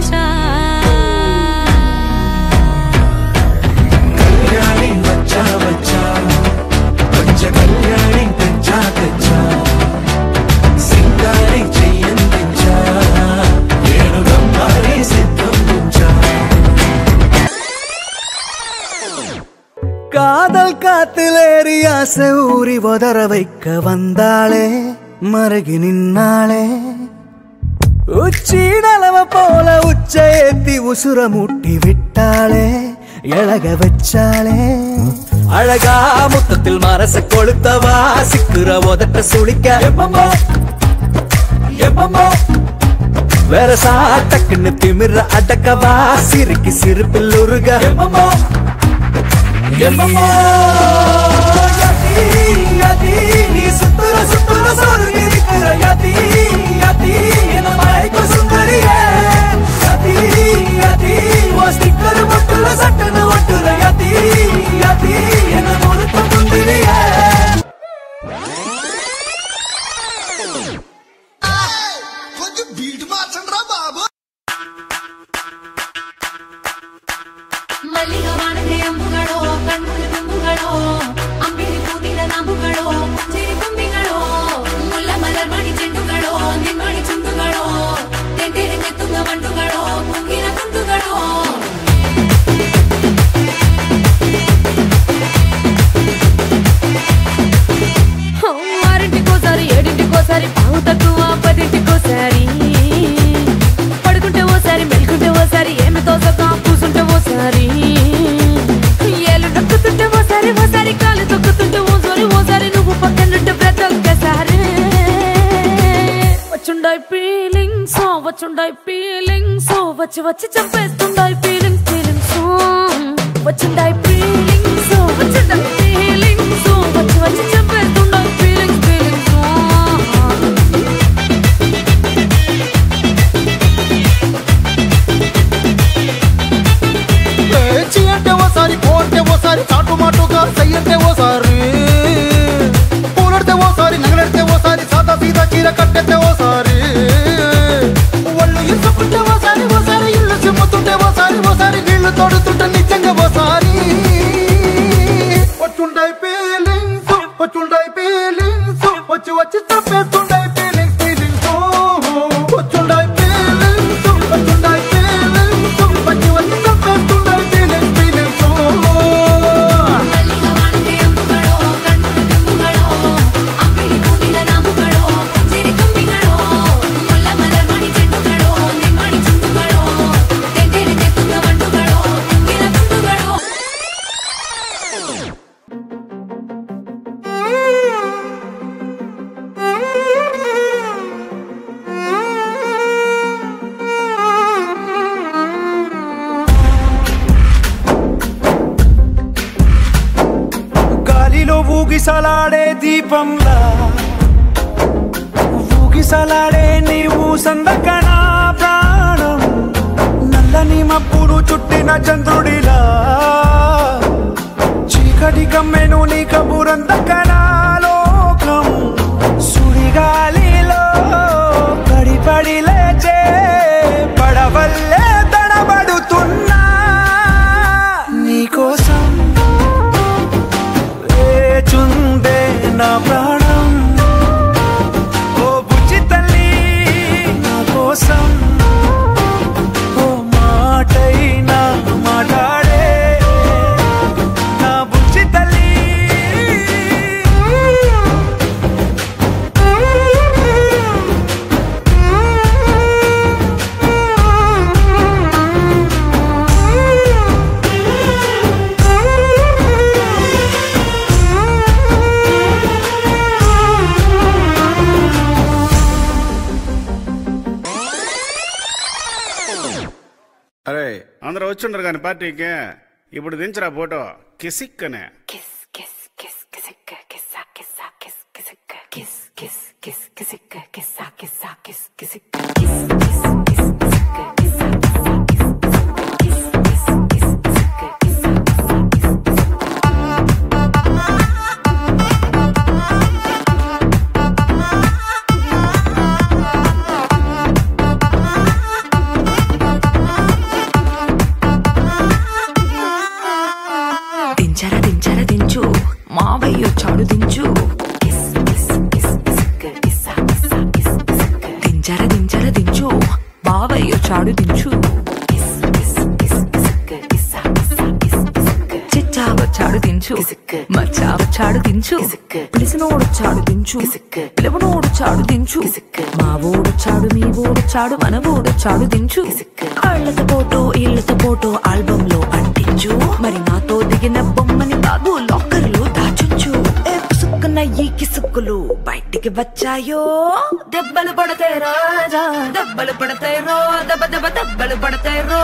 పెంచా కళ్యాణి వచ్చా వచ్చా పంచ కళ్యాణి తెచ్చా తెచ్చా సింగారి చెయ్యందించా ఏడుగం మారి సిద్ధం ఉంచా காதல் காத்திலேறி ஆசை ஊறி உதற வைக்க வந்தாளே மருகி நின்னாளே உச்சிடலவ போல உச்ச ஏத்தி உசுர முட்டி விட்டாளே எழக வச்சாளே அழகா முத்தத்தில் மரச கொளுத்தவா சிக்குற உதட்ட சுளிக்க எப்பமோ எப்பமோ வேற சாட்டக்குன்னு திமிர அடக்கவா சிரிக்கு சிரிப்பில் உருக எப்பமோ எப்பமோ யதி யதி நீ சுத்துற சுத்துற சொருகி இருக்கிற யதி யதி என்ன மயக்க சுந்தரியே யதி யதி ஓ ஸ்டிக்கர் மட்டுல சட்டன ஒட்டுற யதி யதி என்ன முழுக்க முந்திரியே கொஞ்சம் பீட் மாற்றம்டா பாபு ಮಲ್ಲಿಗವಾನದೆ ಅಂಬುಗಳೋ ಕಣ್ಮುಳು ತುಂಬುಗಳೋ ಅಂಬಿಲಿ ಕೂತಿದ ನಾಂಬುಗಳೋ ಚಿರಿ ಕೊಂಬಿಗಳೋ ಮುಲ್ಲ ಮಲರ್ ಮಣಿ ಚೆಂಡುಗಳೋ ನಿಮ್ಮಣಿ ಚುಂಡುಗಳೋ ತೆಂಟೆರೆ ನೆತ್ತುಂಗ ಮಂಡುಗಳೋ ಮುಂಗಿನ ತುಂಡುಗಳೋ ఆరింటికోసారి ఏడింటికోసారి పావు తక్కువ పదింటికోసారి పడుకుంటే ఓసారి మెలుకుంటే ఓసారి ఏమి తోసక కూసుంటే ఓసారి ఏళ్ళు నొక్కుతుంటే ఓసారి ఓసారి కాలు తొక్కుతుంటే ఓసారి నువ్వు పక్కనుంటే బ్రతొక్కసారి వచ్చుండాయి ఫీలింగ్స్ వచ్చి వచ్చి చంపేస్తుండాయి ఫీలింగ్స్ వచ్చుండాయి ఫీలింగ్స్ వచ్చుండాయి ఫీలింగ్స్ వచ్చి వచ్చి చంపేస్తుండాయి ఫీలింగ్స్ చీ అంటే ఓసారి పో అంటే ఓసారి చాటు మాటుగా సై అంటే ఓసారి పూలడితే ఓసారి నగలడితే ఓసారి సాదా సీదా చీర కట్టెత్తే ఓసారి ఒళ్ళు ఇసుకుంటే ఓసారి ఓసారి ఇల్లు చిమ్ముతుంటే ఓసారి ఓసారి నీళ్లు తోడుతుంటే నిజంగా ఓసారి వచ్చుండాయి ఫీలింగ్స్ వచ్చి వచ్చి తప్పేస్తుండాయి ఫీలింగ్స్ వచ్చుండాయి ఫీలింగ్స్ వచ్చి వచ్చి తప్పేస్తుండాయి మల్లిగవానదే అంబుಗಳೋ కಣ್ముಳು ತುಂಬುಗಳೋ అంబిలి కూతిದ నాంబుಗಳೋ చిరి ಕೊಂಬಿಗಳೋ ముల్ల మలర్ మణి చెండుಗಳೋ నిమ్మణి ಚುಂಡುಗಳೋ ತೆಂಟೆರೆ ನೆತ್ತುಂಗ ಮಂಡುಗಳೋ ಮುಂಗಿನ ತುಂಡುಗಳೋ గాలిలో ఊగిసలాడే దీపంలా ఊగిసలాడే నీవు సందకనా ప్రాణం నల్లని మబ్బులు చుట్టిన చంద్రుడిలా చీకటి కమ్మెను నీ కబురందకనా లోకం సుడిగాలిలో పడి లేచే పడవల్లే తడబడుతున్నా నీకోసం వేచుందే నా ప్రాణం ఓ బుజ్జి తల్లి నా కోసం ఓ మాటైనా మాట్లాడే నా బుజ్జి తల్లి అరే అందరూ వచ్చుండరు కానీ పార్టీకి ఇప్పుడు దించరా ఫోటో కిసిక్కనే కిస్ కిస్ కిస్ కిసిక్క కిస్సా కిస్సా కిస్ కిసిక్క కిస్ కిస్ కిస్ కిసిక్క కిస్సా కిస్సా కిస్ కిసిక్క కిస్ కిస్ కిస్ కిసిక్క కిస్సా కిస్సా కిస్ కిస్ కిస్ కిస్ కిసిక్క కిస్సా కిస్సా దించు బావయ్య చాడు దించు చిచ్చా వచ్చాడు దించు మచ్చా వచ్చాడు దించు పిలిసినోడు చాడు దించు పిలవనోడు చాడు దించు మా ఓడు చాడు మీ ఓడు చాడు మన ఓడు చాడు దించు కాళ్ళతో ఫోటో ఇళ్లతో ఫోటో ఆల్బమ్ లో అంటించు మరి నాతో దిగిన బొమ్మని బాబు లాకర్ లో దాచుంచు సుక్కున్న ఈ కిసుక్కులు బయటికి వచ్చాయో దెబ్బలు పడతాయి రాజా దెబ్బలు పడతాయి రో దెబ్బ దెబ్బ దెబ్బలు పడతాయి రో